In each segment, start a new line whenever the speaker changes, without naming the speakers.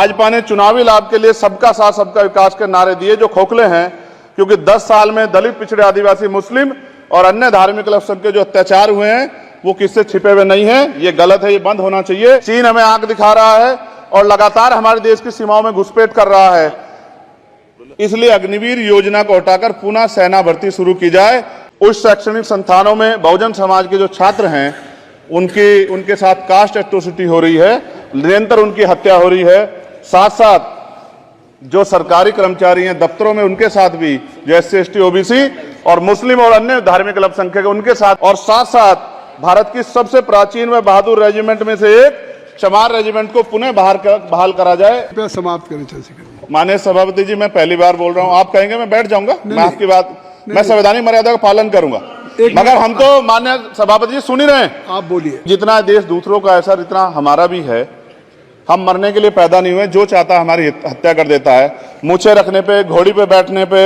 भाजपा ने चुनावी लाभ के लिए सबका साथ सबका विकास के नारे दिए जो खोखले हैं, क्योंकि 10 साल में दलित, पिछड़े, आदिवासी, मुस्लिम और अन्य धार्मिक अल्पसंख्यक के जो अत्याचार हुए हैं वो किससे छिपे हुए नहीं है। ये गलत है, ये बंद होना चाहिए। चीन हमें आंख दिखा रहा है और लगातार हमारे देश की सीमाओं में घुसपैठ कर रहा है, इसलिए अग्निवीर योजना को हटाकर पुनः सेना भर्ती शुरू की जाए। उस शैक्षणिक संस्थानों में बहुजन समाज के जो छात्र हैं उनके साथ कास्ट एट्रोसिटी हो रही है, निरंतर उनकी हत्या हो रही है। साथ साथ जो सरकारी कर्मचारी हैं दफ्तरों में उनके साथ भी, जो SC, ST, OBC और मुस्लिम और अन्य धार्मिक अल्पसंख्यक उनके साथ, और साथ साथ भारत की सबसे प्राचीन व बहादुर रेजिमेंट में से एक चमार रेजिमेंट को पुनः बहाल करा जाए।
समाप्त करें।
माननीय सभापति जी, मैं पहली बार बोल रहा हूं, आप कहेंगे मैं बैठ जाऊंगा, मैं आपकी बात, मैं संवैधानिक मर्यादा का पालन करूंगा, मगर हम तो माननीय सभापति जी सुन ही रहे हैं।
आप बोलिए।
जितना देश दूसरों का है सर, इतना हमारा भी है। हम मरने के लिए पैदा नहीं हुए, जो चाहता है हमारी हत्या कर देता है। मूछे रखने पे, घोड़ी पे बैठने पे,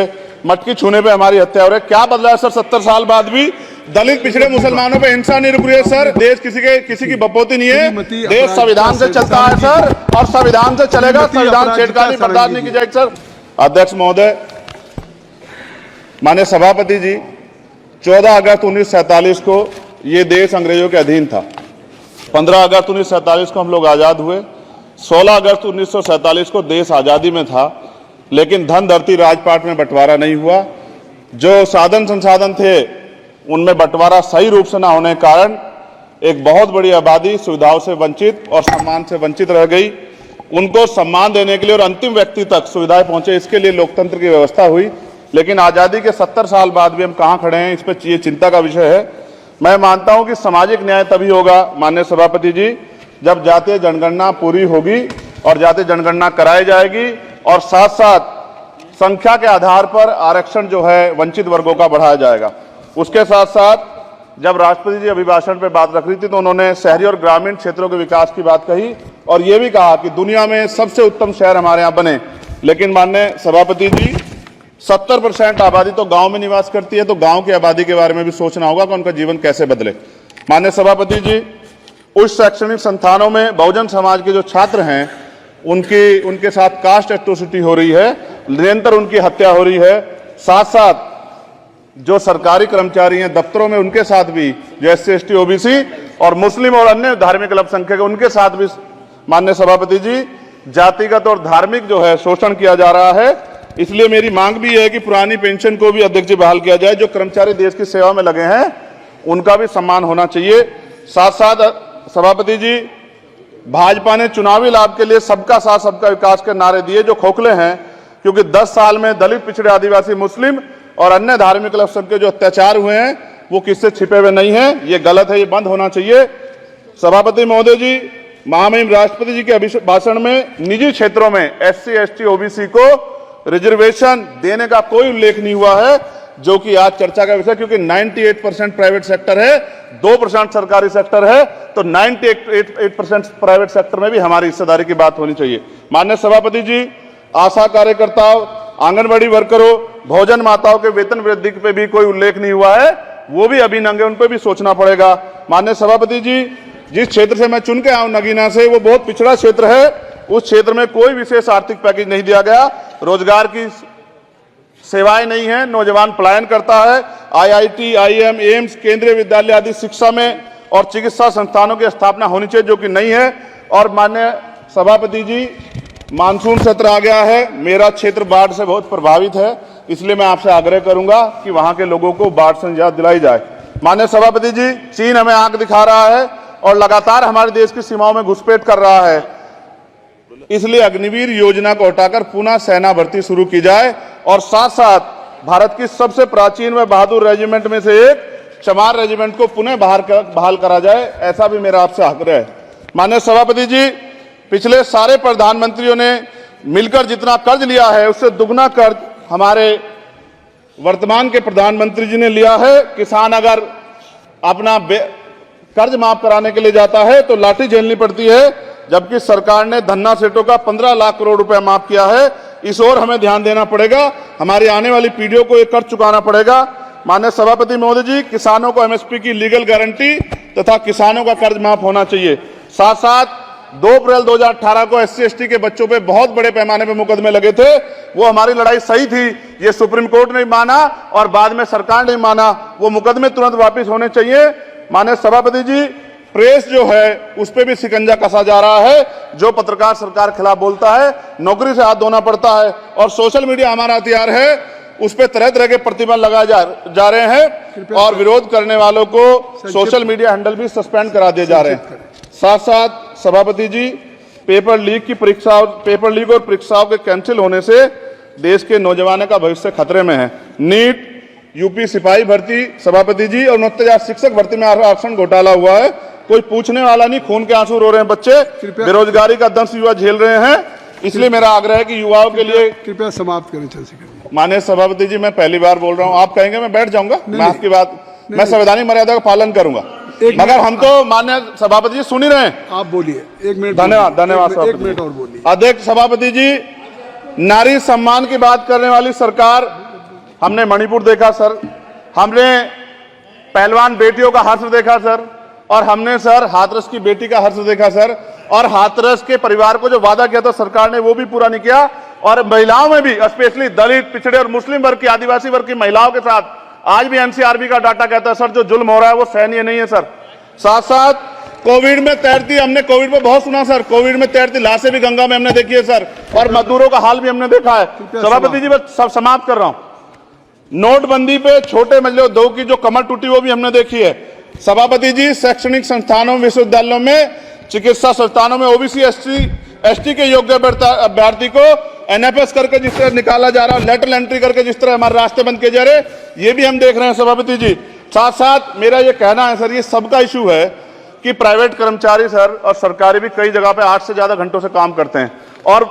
मटकी छूने पे हमारी हत्या हो रही है। क्या बदला है सर? 70 साल बाद भी दलित, पिछड़े, मुसलमानों पे हिंसा नहीं रुक रही है सर। देश किसी की बपोती नहीं है, देश संविधान से चलता है सर, और संविधान से चलेगा। संविधान छेड़खानी बर्दाश्त नहीं की जाएगी सर। अध्यक्ष महोदय, माननीय सभापति जी, 14 अगस्त 1947 को ये देश अंग्रेजों के अधीन था। 15 अगस्त 1947 को हम लोग आजाद हुए। 16 अगस्त 1947 को देश आजादी में था, लेकिन धन, धरती, राजपाट में बंटवारा नहीं हुआ। जो साधन संसाधन थे उनमें बंटवारा सही रूप से न होने के कारण एक बहुत बड़ी आबादी सुविधाओं से वंचित और सम्मान से वंचित रह गई। उनको सम्मान देने के लिए और अंतिम व्यक्ति तक सुविधाएं पहुंचे, इसके लिए लोकतंत्र की व्यवस्था हुई। लेकिन आजादी के 70 साल बाद भी हम कहां खड़े हैं, इस पर ये चिंता का विषय है। मैं मानता हूं कि सामाजिक न्याय तभी होगा माननीय सभापति जी, जब जातीय जनगणना पूरी होगी और जातीय जनगणना कराई जाएगी, और साथ साथ संख्या के आधार पर आरक्षण जो है वंचित वर्गों का बढ़ाया जाएगा। उसके साथ साथ जब राष्ट्रपति जी अभिभाषण पर बात रख रही थी तो उन्होंने शहरी और ग्रामीण क्षेत्रों के विकास की बात कही, और ये भी कहा कि दुनिया में सबसे उत्तम शहर हमारे यहाँ बने। लेकिन माननीय सभापति जी, 70% आबादी तो गांव में निवास करती है, तो गांव की आबादी के बारे में भी सोचना होगा कि उनका जीवन कैसे बदले। माननीय सभापति जी, उस शैक्षणिक संस्थानों में बहुजन समाज के जो छात्र हैं उनके साथ कास्ट एट्रोसिटी हो रही है, निरंतर उनकी हत्या हो रही है। साथ साथ जो सरकारी कर्मचारी हैं दफ्तरों में उनके साथ भी, जो SC, ST, OBC और मुस्लिम और अन्य धार्मिक अल्पसंख्यक उनके साथ भी माननीय सभापति जी जातिगत और धार्मिक जो है शोषण किया जा रहा है। इसलिए मेरी मांग भी है कि पुरानी पेंशन को भी अध्यक्ष जी बहाल किया जाए। जो कर्मचारी देश की सेवा में लगे हैं उनका भी सम्मान होना चाहिए। साथ साथ सभापति जी, भाजपा ने चुनावी लाभ के लिए सबका साथ सबका विकास के नारे दिए जो खोखले हैं, क्योंकि 10 साल में दलित, पिछड़े, आदिवासी, मुस्लिम और अन्य धार्मिक अल्पसंख्यक के जो अत्याचार हुए हैं वो किससे छिपे हुए नहीं है। ये गलत है, ये बंद होना चाहिए। सभापति महोदय जी, महामहिम राष्ट्रपति जी के अभिभाषण में निजी क्षेत्रों में SC, ST, OBC को रिजर्वेशन देने का कोई उल्लेख नहीं हुआ है, जो कि आज चर्चा का विषय, क्योंकि 98% प्राइवेट सेक्टर है, 2% सरकारी सेक्टर है, तो 98% प्राइवेट सेक्टर में भी हमारी हिस्सेदारी की बात होनी चाहिए। माननीय सभापति जी, आशा कार्यकर्ताओं, आंगनबाड़ी वर्करों, भोजन माताओं के वेतन वृद्धि पे भी कोई उल्लेख नहीं हुआ है, वो भी अभी नंगे, उन पर भी सोचना पड़ेगा। माननीय सभापति जी, जिस क्षेत्र से मैं चुन के आऊं नगीना से, वो बहुत पिछड़ा क्षेत्र है। उस क्षेत्र में कोई विशेष आर्थिक पैकेज नहीं दिया गया, रोजगार की सेवाएं नहीं है, नौजवान पलायन करता है। IIT, IIM, एम्स, केंद्रीय विद्यालय आदि शिक्षा में और चिकित्सा संस्थानों की स्थापना होनी चाहिए, जो कि नहीं है। और माननीय सभापति जी, मानसून सत्र आ गया है, मेरा क्षेत्र बाढ़ से बहुत प्रभावित है, इसलिए मैं आपसे आग्रह करूंगा कि वहां के लोगों को बाढ़ से निजात दिलाई जाए। माननीय सभापति जी, चीन हमें आंख दिखा रहा है और लगातार हमारे देश की सीमाओं में घुसपैठ कर रहा है, इसलिए अग्निवीर योजना को हटाकर पुनः सेना भर्ती शुरू की जाए। और साथ साथ भारत की सबसे प्राचीन व बहादुर रेजिमेंट में से एक चमार रेजिमेंट को पुनः बहाल करा जाए, ऐसा भी मेरा आपसे आग्रह है। माननीय सभापति जी, पिछले सारे प्रधानमंत्रियों ने मिलकर जितना कर्ज लिया है उससे दुगना कर्ज हमारे वर्तमान के प्रधानमंत्री जी ने लिया है। किसान अगर अपना कर्ज माफ कराने के लिए जाता है तो लाठी झेलनी पड़ती है, जबकि सरकार ने धन्ना सेठों का 15 लाख करोड़ रुपया माफ किया है। इस ओर हमें ध्यान देना पड़ेगा, हमारी आने वाली पीढ़ियों को ये कर्ज चुकाना पड़ेगा। माननीय सभापति महोदय जी, किसानों को MSP की लीगल गारंटी तथा किसानों का कर्ज माफ होना चाहिए। साथ साथ 2 अप्रैल 2018 को SC/ST के बच्चों पे बहुत बड़े पैमाने पे मुकदमे लगे थे। वो हमारी लड़ाई सही थी, ये सुप्रीम कोर्ट ने माना और बाद में सरकार ने माना। वो मुकदमे तुरंत वापस होने चाहिए। माननीय सभापति जी, प्रेस जो है उस पर भी शिकंजा कसा जा रहा है। जो पत्रकार सरकार के खिलाफ बोलता है, नौकरी से हाथ धोना पड़ता है। और सोशल मीडिया हमारा हथियार है, उस पर तरह तरह के प्रतिबंध लगाए जा रहे हैं और विरोध करने वालों को सोशल मीडिया हैंडल भी सस्पेंड करा दिए जा रहे हैं। साथ साथ सभापति जी, पेपर लीक और परीक्षाओं के कैंसिल होने से देश के नौजवानों का भविष्य खतरे में है। नीट, यूपी सिपाही भर्ती सभापति जी और 69,000 शिक्षक भर्ती में आरक्षण घोटाला हुआ है, कोई पूछने वाला नहीं, खून के आंसू रो रहे हैं बच्चे, बेरोजगारी का दंश युवा झेल रहे हैं। इसलिए मेरा आग्रह है कि युवाओं के लिए
कृपया समाप्त करें। चंद्रशेखर,
माननीय सभापति जी, मैं पहली बार बोल रहा हूं, आप कहेंगे मैं बैठ जाऊंगा, मैं आपकी बात, मैं संवैधानिक मर्यादा का पालन करूंगा, मगर हम तो माननीय सभापति जी सुन ही रहे हैं।
आप बोलिए, 1 मिनट।
धन्यवाद, धन्यवाद।
1 मिनट और बोलिए।
अध्यक्ष सभापति जी, नारी सम्मान की बात करने वाली सरकार, हमने मणिपुर देखा सर, हमने पहलवान बेटियों का हर्ष देखा सर, और हमने सर हाथरस की बेटी का हर्ष देखा सर, और हाथरस के परिवार को जो वादा किया था सरकार ने वो भी पूरा नहीं किया। और महिलाओं में भी, स्पेशली दलित, पिछड़े और मुस्लिम वर्ग की, आदिवासी वर्ग की महिलाओं के साथ आज भी NCRB का डाटा कहता है सर, जो जुल्म हो रहा है वो सहनीय नहीं है सर। साथ साथ कोविड में तैरती, हमने कोविड में बहुत सुना सर, कोविड में तैरती लाशें भी गंगा में हमने देखी है सर, और मजदूरों का हाल भी हमने देखा है। सभापति जी, बस सब समाप्त कर रहा हूं। नोटबंदी पे छोटे मजले दो की जो कमर टूटी वो भी हमने देखी है। सभापति जी, शैक्षणिक संस्थानों, विश्वविद्यालयों में, चिकित्सा संस्थानों में OBC ST के योग्य अभ्यर्थी को NFS करके जिस तरह निकाला जा रहा है, लेटरल एंट्री करके जिस तरह हमारे रास्ते बंद किए जा रहे, ये भी हम देख रहे हैं सभापति जी। साथ साथ मेरा ये कहना है सर, ये सबका इशू है कि प्राइवेट कर्मचारी सर और सरकारी भी कई जगह पे 8 से ज्यादा घंटों से काम करते हैं और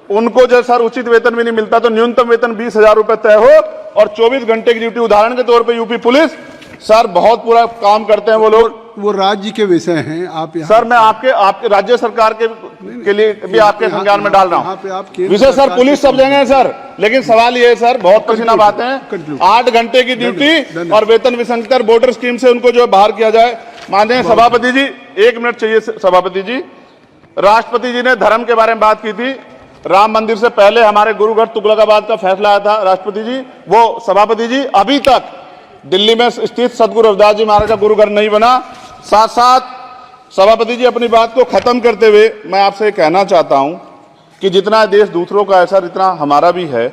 उनको जो सर उचित वेतन भी नहीं मिलता, तो न्यूनतम वेतन 20,000 रुपए तय हो और 24 घंटे की ड्यूटी। उदाहरण के तौर पर यूपी पुलिस सर बहुत पूरा काम करते हैं वो लोग,
वो राज्य के विषय हैं। आप
सर मैं आपके राज्य सरकार के लिए भी आपके संज्ञान में डाल रहा हूं विषय सर, पुलिस सब जगह है सर, लेकिन सवाल ये है सर, बहुत पसीना बातें हैं, 8 घंटे की ड्यूटी और वेतन विसंगति, बॉर्डर स्कीम से उनको जो बाहर किया जाए। माननीय सभापति जी, 1 मिनट चाहिए सभापति जी। राष्ट्रपति जी ने धर्म के बारे में बात की थी, राम मंदिर से पहले हमारे गुरुघर तुगलकाबाद का फैसला आया था राष्ट्रपति जी, वो सभापति जी अभी तक दिल्ली में स्थित सदगुरु रविदास जी महाराज का गुरुघर नहीं बना। साथ साथ सभापति जी, अपनी बात को खत्म करते हुए मैं आपसे कहना चाहता हूं कि जितना देश दूसरों का है सर, इतना हमारा भी है।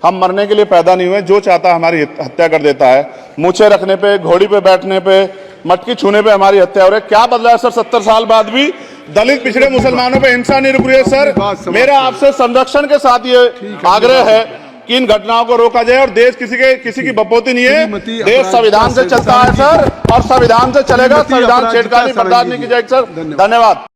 हम मरने के लिए पैदा नहीं हुए, जो चाहता है हमारी हत्या कर देता है। मूछें रखने पे, घोड़ी पे बैठने पे, मटकी छूने पे हमारी हत्या हो रही है। क्या बदला है सर 70 साल बाद भी? दलित, पिछड़े, मुसलमानों पे हिंसा नहीं रुक रही है सर। मेरा आपसे संरक्षण के साथ ये आग्रह है कि इन घटनाओं को रोका जाए और देश किसी की बपोती नहीं है, देश संविधान से चलता है सर और संविधान से चलेगा, संविधान छेड़खानी बर्दाश्त नहीं की जाएगी सर। धन्यवाद।